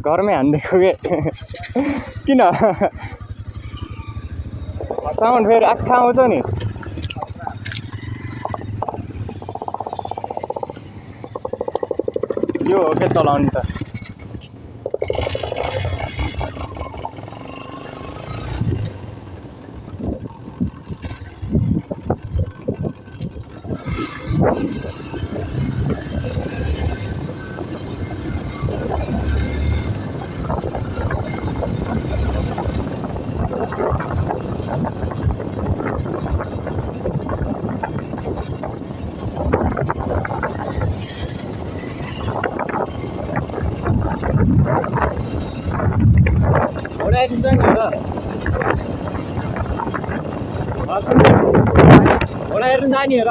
घरमै हानिदिएको के किन साउन्ड फेरि आँखा आउँछ नि यो हो के चलाउने त घोडा हेर्नु जाने हो र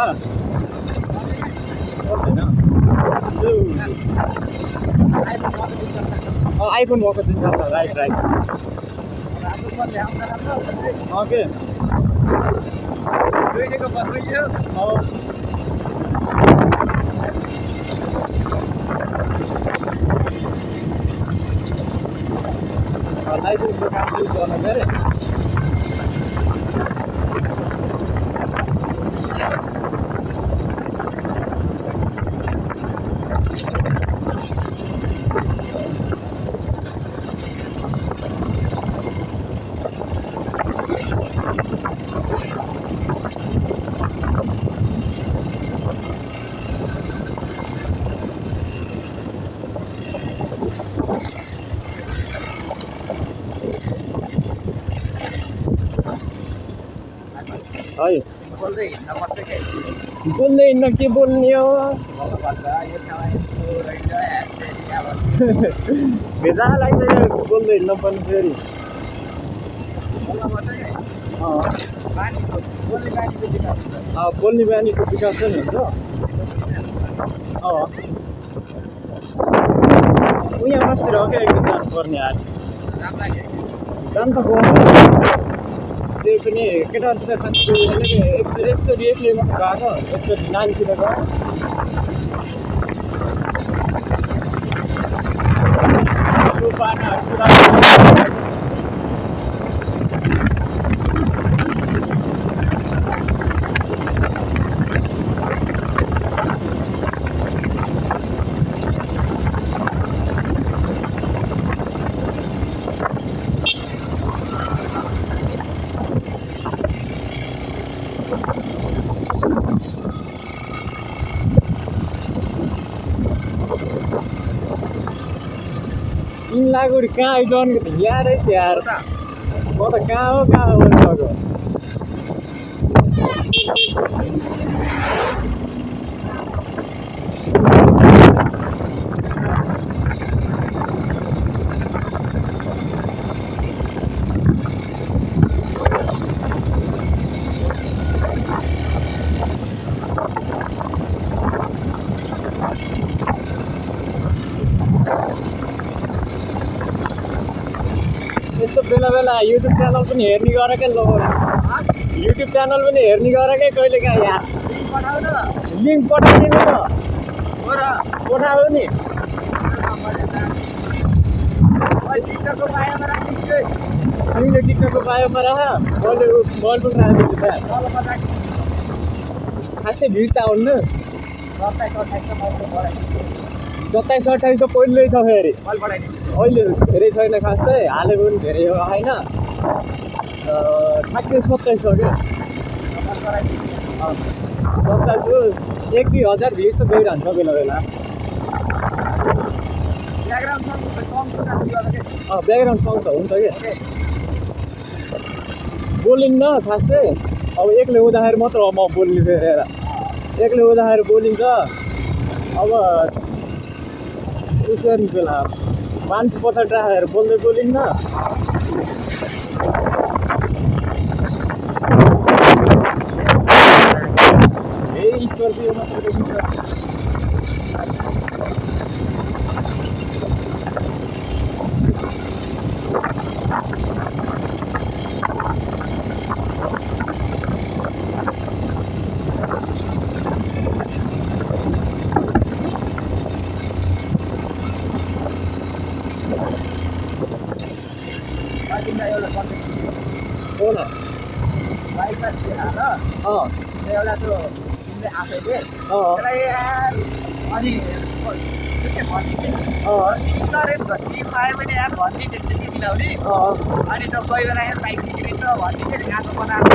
आइफोन भएको दिन राइट राइट ओके लाइसेन्सको काम युज गर्नु पऱ्यो है बोल्दै हिँड्न के बोल्ने हो भेजा लाग्दैन बोल्दै हिँड्न पनि फेरि बोल्ने बानीको विकास पनि हुन्छ उहाँ बस्तिर हो क्या एकदम जानुपर्ने आज जान त गयो त्यही पनि केटाहरूसित खान्छु एकचोटि एक्लै मात्रै गएको एकचोटि नानीसित गयो लागुडी कहाँ आइजनको त यारै यार म त कहाँ हो भनेको यस्तो बेला बेला युट्युब च्यानल पनि हेर्ने गर क्या युट्युब च्यानल पनि हेर्ने गर क्या कहिले काहीँ यार लिङ्क पठाइदिनु न पठायो नि तिमीले टिकटकको बायोमा राख मैले पनि राखिदिन्छु खासै भिड त आउनु 27-28 त पहिल्यै छ फेरि अहिले धेरै छैन खासै हालेको पनि धेरै हो होइन ठ्याक्कै 27 हो क्या 27 हो 1-2 हजार भिड त गइरहन्छ बेला बेला ब्याकग्राउन्ड सङ त हुन्छ क्या बोलिन्न खासै अब एक्लै हुँदाखेरि मात्र म बोल्ने फेरि एक्लै हुँदाखेरि बोलिन्छ अब उस गर्ने बेला मान्छे पछाडि राखेर बोल्दै बोलिन्न स्कर्पियो मात्र देखिन्छ तिमीलाई एउटा कन्टेक्ट हो न बाइकमा देखाएर एउटा त्यो तिमीले आफैले त्यसलाई यार अनि भनिदिने खुवायो भने यार भन्ने त्यस्तै कि मिलाउने अनि त कोही बेला यार बाइक बिग्रिन्छ भन्ने घाँटो बनाएर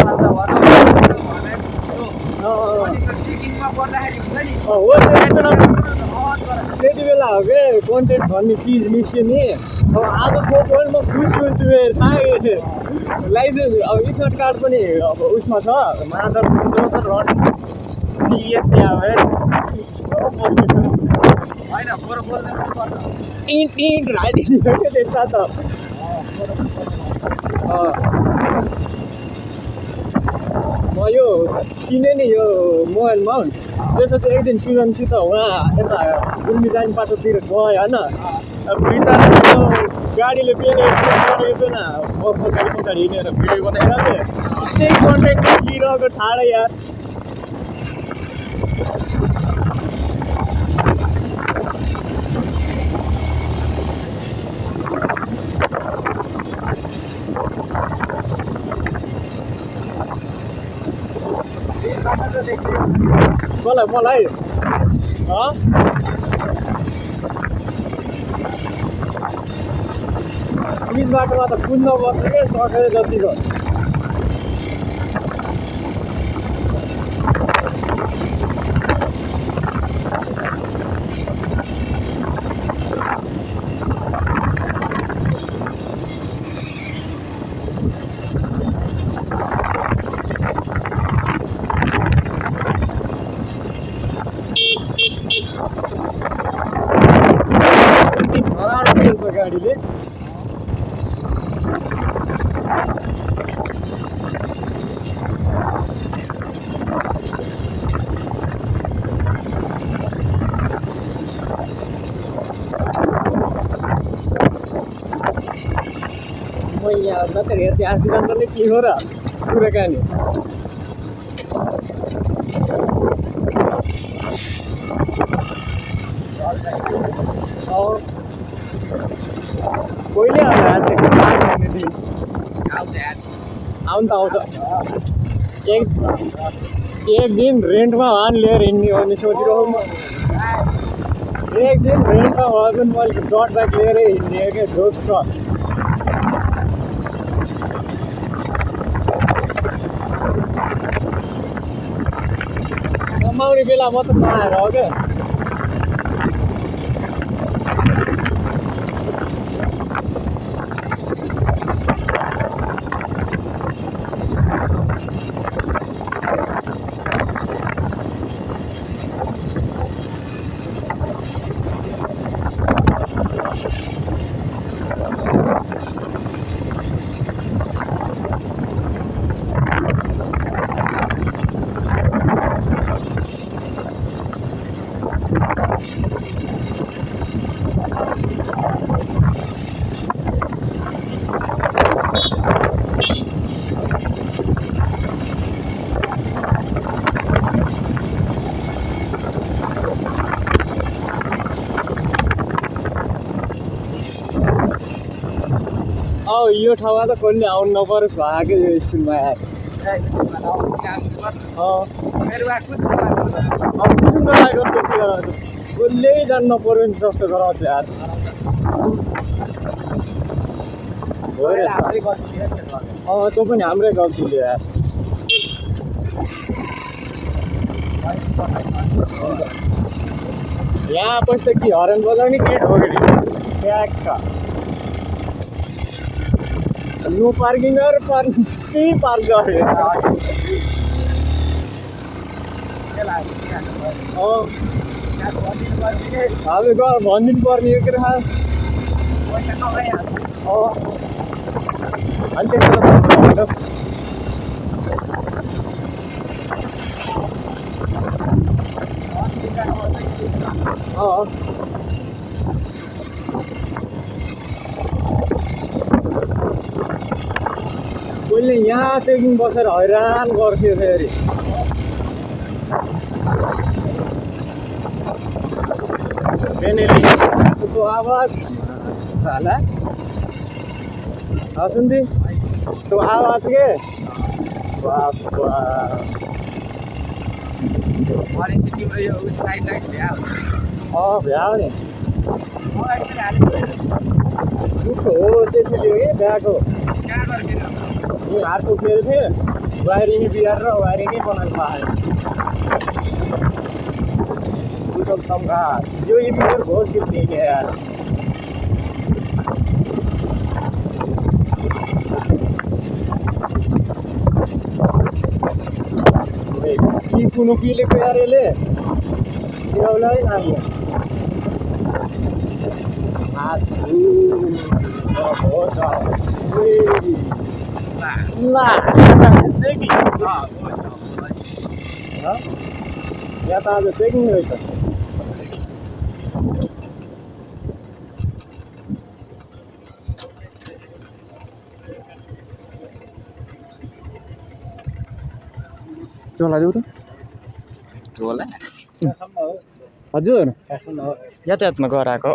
अनि ट्रेकिङमा पर्दाखेरि हुन्छ नि त्यति बेला हो कि कन्टेन्ट भन्ने चिज निस्क्यो नि अब आज फोटो म खुसी हुन्छु लाइसेन्स अब स्मार्ट कार्ड पनि अब उसमा छ मादर होइन बरु बोल्नु टिट राइदिनु क्या त्यसमा त म यो किनेँ नि यो मोबाइल माउन्ट त्यसो चाहिँ एक दिन सुजनसित उहाँ यता गुल्मी जाने बाटोतिर गयो होइन बिचरा गाडीले पेलेको न गाडी पछाडि हिँडेर भिडियो बनाइरहेको त्यही कन्टेन्ट लिइरहेको ठाडै यार मलाई बिच बाटोमा त कुद्न पर्छ क्या सकेर जतिको गाडीले म यहाँ मात्रै हेर्थेँ आजकल नै के हो र कुराकानी कहिले आउनु त आउँछ एक दिन रेन्टमा वान लिएर हिँड्ने हो भने सोचिरहेको म एक दिन रेन्टमा भयो भने मैले डट ब्याग लिएरै हिँड्ने क्या जोक छ कमाउने बेला मात्र नआएर हो क्या यो ठाउँमा त कहिले आउनु नपरोस् भएको यो स्कुलमा आएर कसले जानु नपऱ्यो नि जस्तो गराउँछ यार त्यो पनि हाम्रै गल्तीले यार यहाँ पछि त कि हरेन बजाउने के ठोकेर ट्याग छ नो पार्किङ गरेर त्यही पार्क गरे अब गएर भनिदिनु पर्ने यो कुरा अनि त्यसो कोहीले यहाँ चेकिङ बसेर हैरान गर्थ्यो फेरि आवाज झाला सुन्दी तो आवाज के बाप अनि चाहिँ तिम्रो यो उस साइड लाइट भ्याउ भ्याउ नि मलाई चाहिँ हाल्नु दुःख हो त्यसैले हो कि भ्याएको कहाँ गर्दैन यो हात उठेर थियो वायरिङ बिहार र वायरिङै बनाउनु पाएँ टोटल सम्घा यो इमिटर बहुत किन्ने यार कि कुनो पिलेको यार यसले एउटै नानी या त आज चेकिङ रहेछ चला देऊ त होला हजुर यातायातमा गराएको